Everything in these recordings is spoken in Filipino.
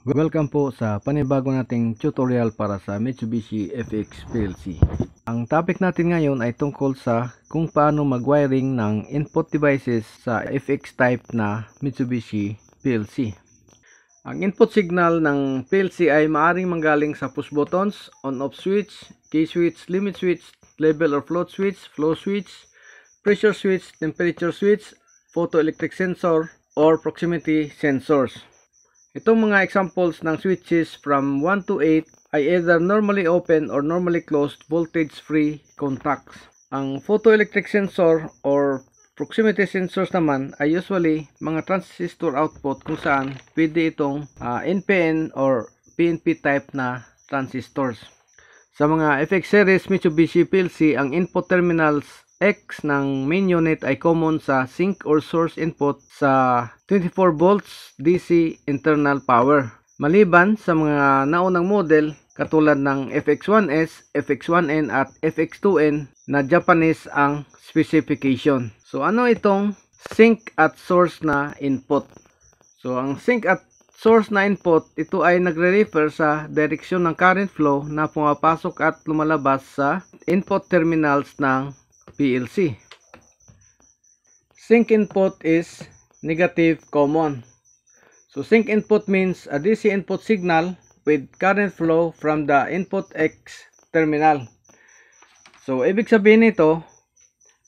Welcome po sa panibago nating tutorial para sa Mitsubishi FX PLC. Ang topic natin ngayon ay tungkol sa kung paano mag-wiring ng input devices sa FX type na Mitsubishi PLC. Ang input signal ng PLC ay maaaring manggaling sa push buttons, on-off switch, key switch, limit switch, level or float switch, pressure switch, temperature switch, photoelectric sensor, or proximity sensors. Itong mga examples ng switches from 1 to 8 ay either normally open or normally closed voltage-free contacts. Ang photoelectric sensor or proximity sensors naman ay usually mga transistor output kung saan pwede itong NPN or PNP type na transistors. Sa mga FX series Mitsubishi PLC, ang input terminals X ng main unit ay common sa sink or source input sa 24 volts DC internal power. Maliban sa mga naunang model katulad ng FX1S, FX1N at FX2N na Japanese ang specification. So ano itong sink at source na input? So ang sink at source na input, ito ay nagre-refer sa direksyon ng current flow na pumapasok at lumalabas sa input terminals ng PLC. Sink input is negative common. So sink input means a DC input signal with current flow from the input X terminal. So ibig sabihin nito,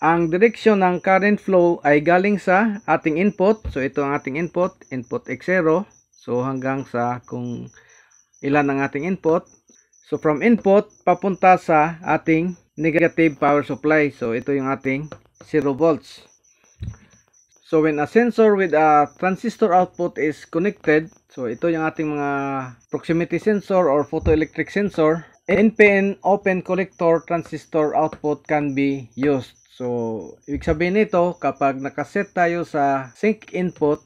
ang direksyon ng current flow ay galing sa ating input. So ito ang ating input X0. So hanggang sa kung ilan ang ating input. So from input papunta sa ating negative power supply. So ito yung ating 0 volts. So when a sensor with a transistor output is connected, so ito yung ating mga proximity sensor or photoelectric sensor, NPN open collector transistor output can be used. So ibig sabihin nito, kapag nakaset tayo sa sink input,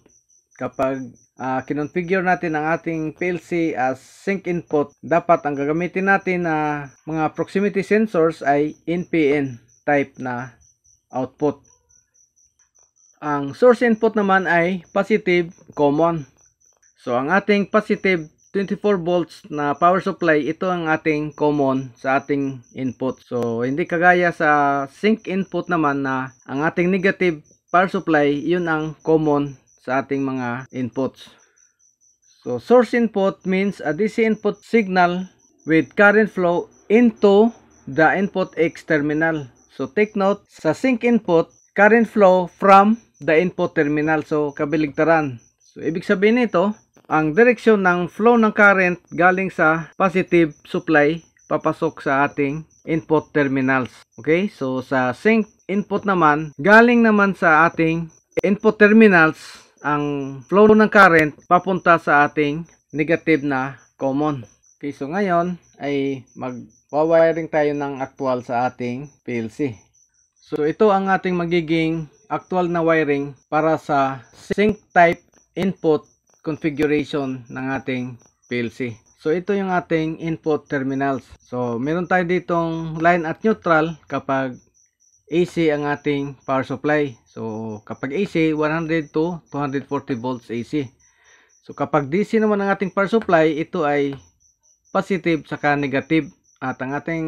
kapag kinonfigure natin ang ating PLC as sink input, dapat ang gagamitin natin na mga proximity sensors ay NPN type na output. Ang source input naman ay positive common. So ang ating positive 24 volts na power supply, ito ang ating common sa ating input. So hindi kagaya sa sink input naman na ang ating negative power supply, yun ang common sa ating mga inputs. So source input means a DC input signal with current flow into the input X terminal. So take note, sa sink input, current flow from the input terminal. So kabaligtaran. So ibig sabihin nito, ang direksyon ng flow ng current galing sa positive supply papasok sa ating input terminals. Okay? So sa sink input naman, galing naman sa ating input terminals ang flow ng current papunta sa ating negative na common. Okay, so ngayon ay mag-wiring tayo ng actual sa ating PLC. So ito ang ating magiging actual na wiring para sa sink type input configuration ng ating PLC. So ito yung ating input terminals. So meron tayo ditong line at neutral kapag AC ang ating power supply. So kapag AC, 100 to 240 volts AC. So kapag DC naman ang ating power supply, ito ay positive saka negative. At ang ating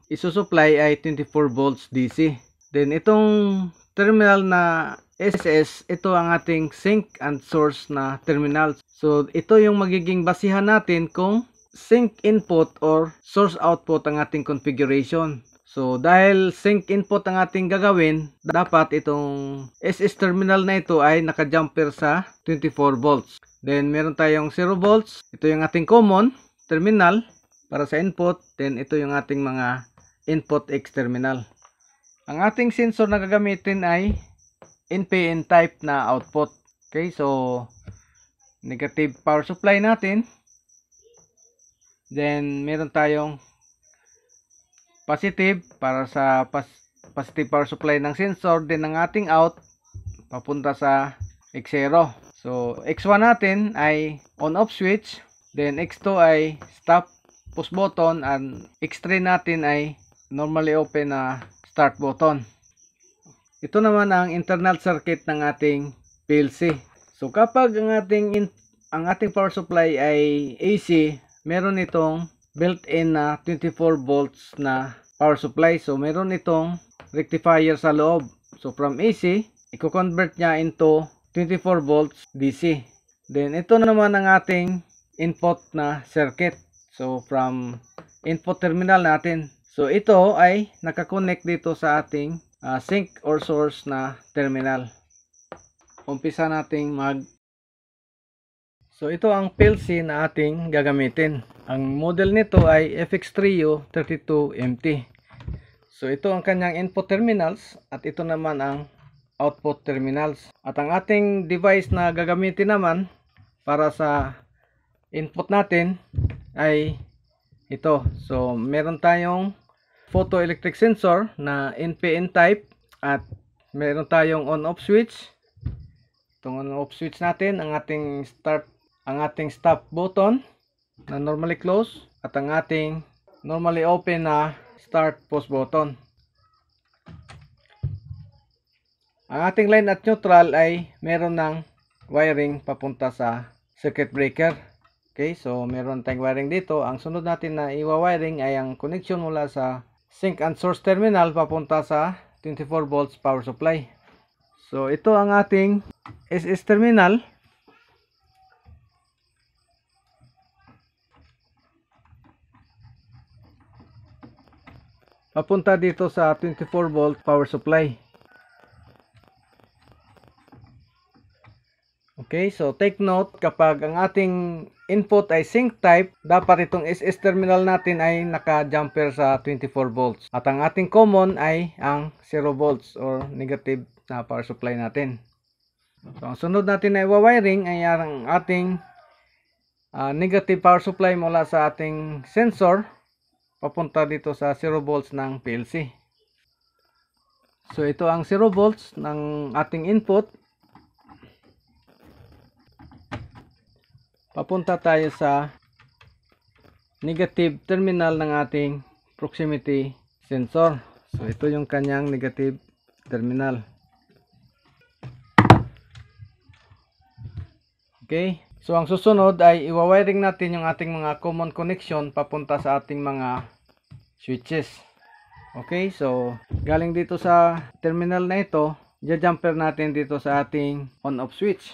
isusupply ay 24 volts DC. Then itong terminal na SS, ito ang ating sink and source na terminal. So ito yung magiging basihan natin kung sink input or source output ang ating configuration. So dahil sink input ang ating gagawin, dapat itong SS terminal na ito ay naka-jumper sa 24 volts. Then meron tayong 0 volts. Ito yung ating common terminal para sa input. Then ito yung ating mga input X terminal. Ang ating sensor na gagamitin ay NPN type na output. Okay, so negative power supply natin. Then meron tayong positive para sa positive power supply ng sensor. Then ang ating out papunta sa X0. So X1 natin ay on-off switch. Then X2 ay stop push button. And X3 natin ay normally open na start button. Ito naman ang internal circuit ng ating PLC. So kapag ang ating ang ating power supply ay AC, meron itong built-in na 24 volts na power supply. So meron itong rectifier sa loob. So from AC, i-convert niya into 24 volts DC. Then ito naman ang ating input na circuit. So from input terminal natin. So ito ay nakakonect dito sa ating sink or source na terminal. Umpisa nating So ito ang PLC na ating gagamitin. Ang model nito ay FX3U 32MT. So ito ang kanyang input terminals at ito naman ang output terminals. At ang ating device na gagamitin naman para sa input natin ay ito. So meron tayong photoelectric sensor na NPN type at meron tayong on-off switch. Itong on-off switch natin, ang ating stop button na normally close at ang ating normally open na start pause button. Ang ating line at neutral ay meron ng wiring papunta sa circuit breaker. Okay, so meron tayong wiring dito. Ang sunod natin na i-wiring ay ang connection mula sa sink and source terminal papunta sa 24 volts power supply. So ito ang ating SS terminal. Papunta dito sa 24 volt power supply. Okay, so take note, kapag ang ating input ay sink type, dapat itong SS terminal natin ay naka-jumper sa 24 volts. At ang ating common ay ang 0 volts or negative na power supply natin. So ang sunod natin na i-wiring ay ang ating negative power supply mula sa ating sensor papunta dito sa 0 volts ng PLC. So ito ang 0 volts ng ating input. Papunta tayo sa negative terminal ng ating proximity sensor. So ito yung kanyang negative terminal. Okay, so ang susunod ay i-wiring natin yung ating mga common connection papunta sa ating mga switches. Okay, so galing dito sa terminal na ito, i-jumper natin dito sa ating on-off switch.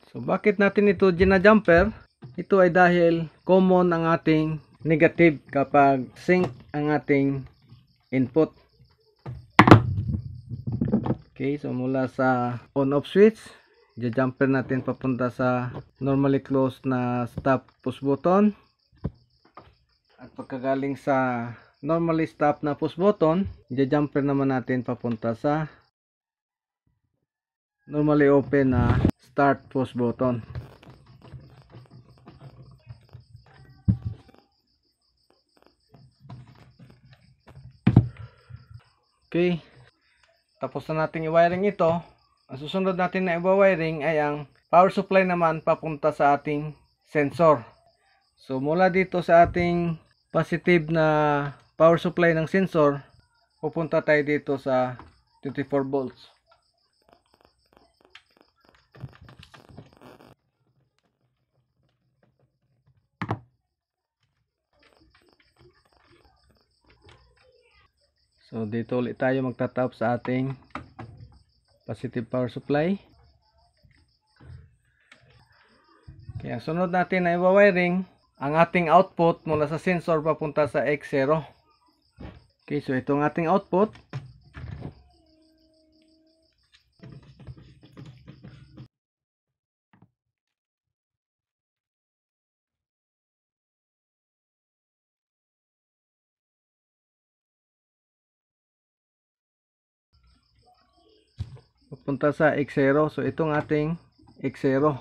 So bakit natin ito gina-jumper? Ito ay dahil common ang ating negative kapag sink ang ating input. Okay, so mula sa on-off switch, i-jumper natin papunta sa normally closed na stop push button. At pagkagaling sa normally stop na push button, i-jumper naman natin papunta sa normally open na start push button. Okay, tapos na natin i-wiring ito. Ang susunod natin na i-wiring ay ang power supply naman papunta sa ating sensor. So mula dito sa ating positive na power supply ng sensor, pupunta tayo dito sa 24 volts. So dito ulit tayo magtatap sa ating positive power supply. Kaya sunod natin na i-wiring ang ating output mula sa sensor papunta sa X0. Okay, so ito ang ating output. Papunta sa X0. So itong ating X0.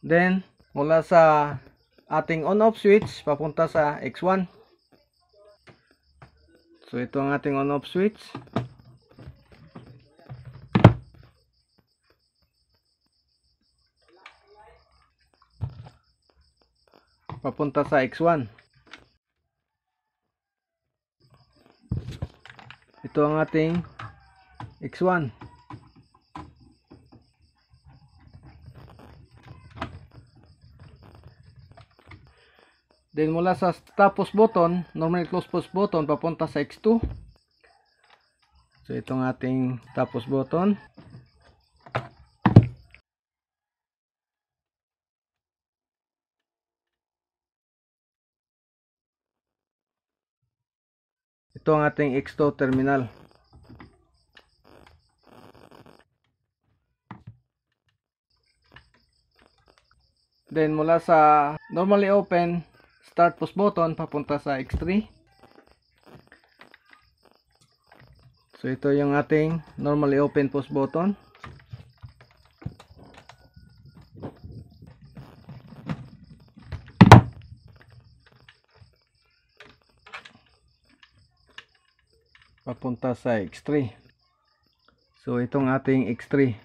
Then mula sa ating on-off switch papunta sa X1. So ito ang ating on-off switch. papunta sa X1. Ito ang ating X1. Then mula sa stop push button, normally close push button, papunta sa X2. So itong ating stop push button. Ito ang ating X2 terminal. Then mula sa normally open start push button, papunta sa X3. So ito yung ating normally open push button. Papunta sa X3. So itong ating X3.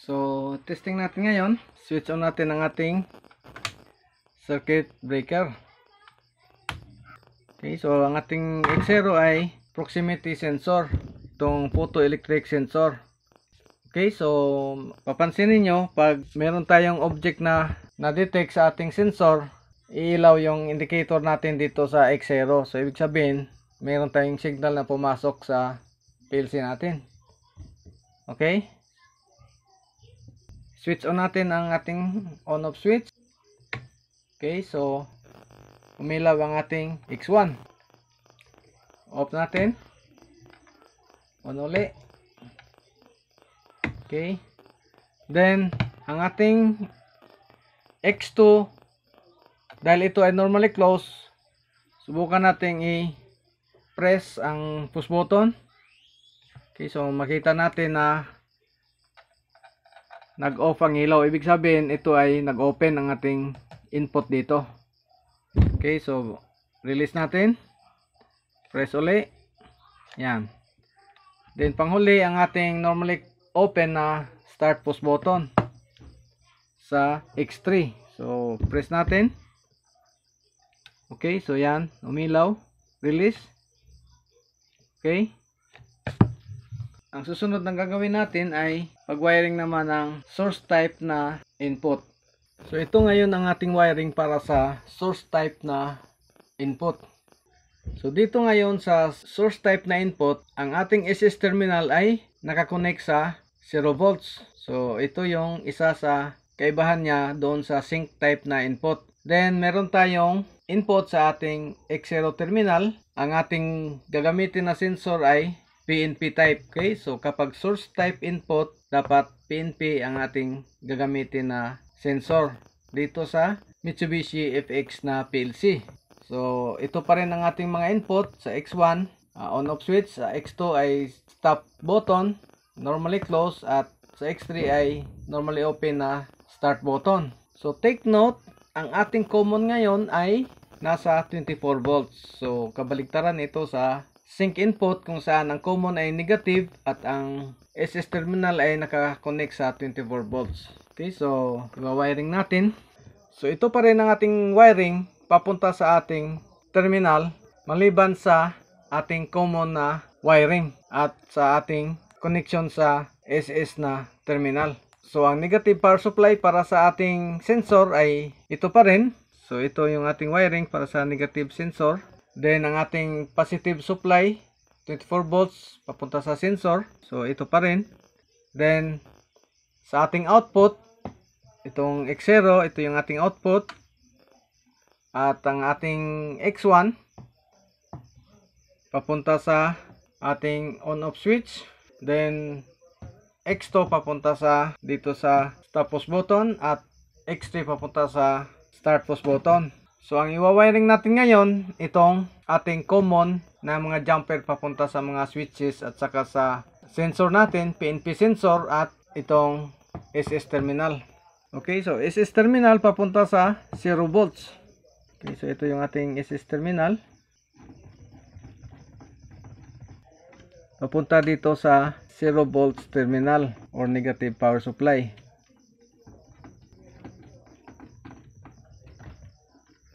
So, testing natin ngayon. Switch on natin ang ating circuit breaker. Okay, so ang ating X0 ay proximity sensor. Itong photoelectric sensor. Okay, so papansin niyo pag meron tayong object na na-detect sa ating sensor, iilaw yung indicator natin dito sa X0. So, ibig sabihin, meron tayong signal na pumasok sa PLC natin. Okay? Switch on natin ang ating on-off switch. Okay, so umilaw ang ating X1. Off natin. On uli. Okay. Then, ang ating X2, dahil ito ay normally close, subukan natin i-press ang push button. Okay, so makita natin na nag-off ang ilaw. Ibig sabihin, ito ay nag-open ang ating input dito. Okay, so release natin. Press uli. Yan. Then panghuli ang ating normally open na start push button sa X3. So press natin. Okay, so yan, umilaw. Release. Okay. Ang susunod na gagawin natin ay pag-wiring naman ng source type na input. So ito ngayon ang ating wiring para sa source type na input. So dito ngayon sa source type na input, ang ating SS terminal ay nakakonect sa 0 volts. So ito yung isa sa kaibahan niya doon sa sync type na input. Then meron tayong input sa ating X0 terminal. Ang ating gagamitin na sensor ay PNP type. Okay, so kapag source type input, dapat PNP ang ating gagamitin na sensor dito sa Mitsubishi FX na PLC. So ito pa rin ang ating mga input sa X1, on-off switch, sa X2 ay stop button, normally close, at sa X3 ay normally open na start button. So take note, ang ating common ngayon ay nasa 24 volts. So kabaligtaran ito sa sync input kung saan ang common ay negative at ang SS terminal ay naka-connect sa 24 volts. Okay, so i-wiring natin. So ito pa rin ang ating wiring papunta sa ating terminal maliban sa ating common na wiring at sa ating connection sa SS na terminal. So ang negative power supply para sa ating sensor ay ito pa rin. So ito yung ating wiring para sa negative sensor. Then ang ating positive supply 24 volts papunta sa sensor. So ito pa rin. Then sa ating output, itong X0, ito yung ating output. At ang ating X1 papunta sa ating on-off switch. Then X2 papunta sa dito sa stop push button at X3 papunta sa start push button. So ang iwa-wiring natin ngayon, itong ating common na mga jumper papunta sa mga switches at saka sa sensor natin, PNP sensor at itong SS terminal. Okay, so SS terminal papunta sa 0 volts. Okay, so ito yung ating SS terminal. Papunta dito sa 0 volts terminal or negative power supply.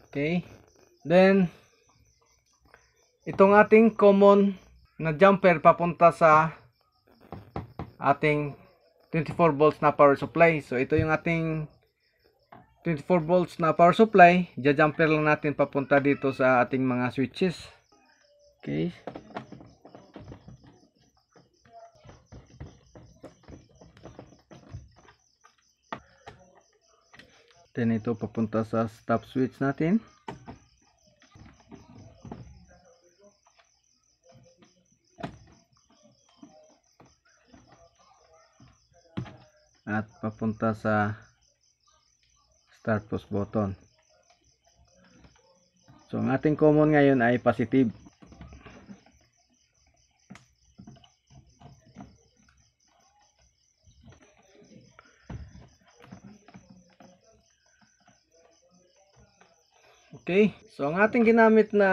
Okay. Then itong ating common na jumper papunta sa ating 24 volts na power supply. So ito yung ating 24 volts na power supply. Ja-jumper lang natin papunta dito sa ating mga switches. Okay. Then ito papunta sa stop switch natin. At papunta sa start push button. So ang ating common ngayon ay positive. Okay, so ang ating ginamit na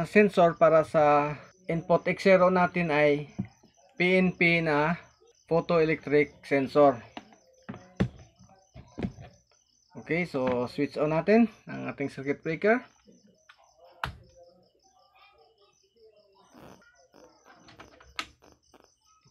sensor para sa input X0 natin ay PNP na photoelectric sensor. Okay, so switch on natin ang ating circuit breaker.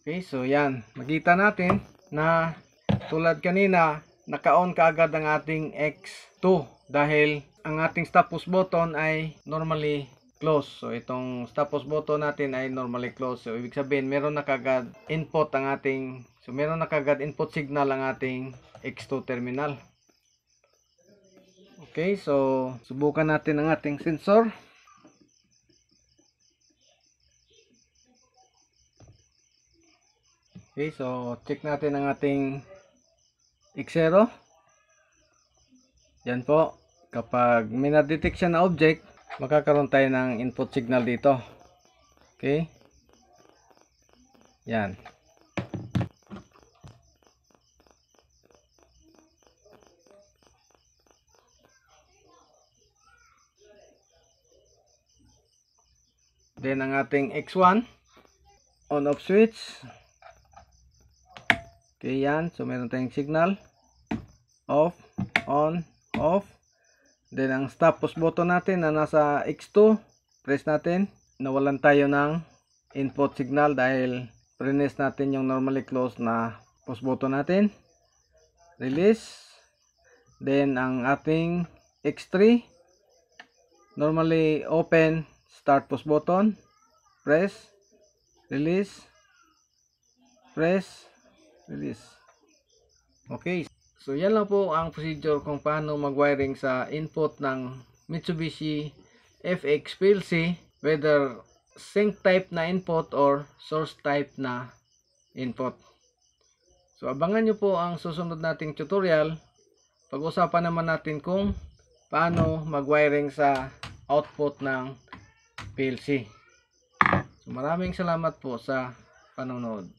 Okay, so yan, makita natin na tulad kanina, naka-on kaagad ang ating X2 dahil ang ating stop push button ay normally close. So itong stop push button natin ay normally close. So ibig sabihin meron na kagad input ang ating, so meron na kagad input signal ang ating X2 terminal. Okay, so subukan natin ang ating sensor. Okay, so check natin ang ating X0. Yan po. Kapag may na-detect siya na object, magkakaroon tayo ng input signal dito. Okay? Yan. Then ang ating X1, on-off switch. Okay, yan. So meron tayong signal. Off, on, off. Then ang stop push button natin na nasa X2, press natin. Nawalan tayo ng input signal dahil press natin yung normally closed na push button natin. Release. Then ang ating X3, normally open, start push button. Press, release, press, release. Okay. So yan lang po ang procedure kung paano mag-wiring sa input ng Mitsubishi FX PLC, whether sync type na input or source type na input. So abangan nyo po ang susunod nating tutorial. Pag-usapan naman natin kung paano mag-wiring sa output ng PLC. So maraming salamat po sa panonood.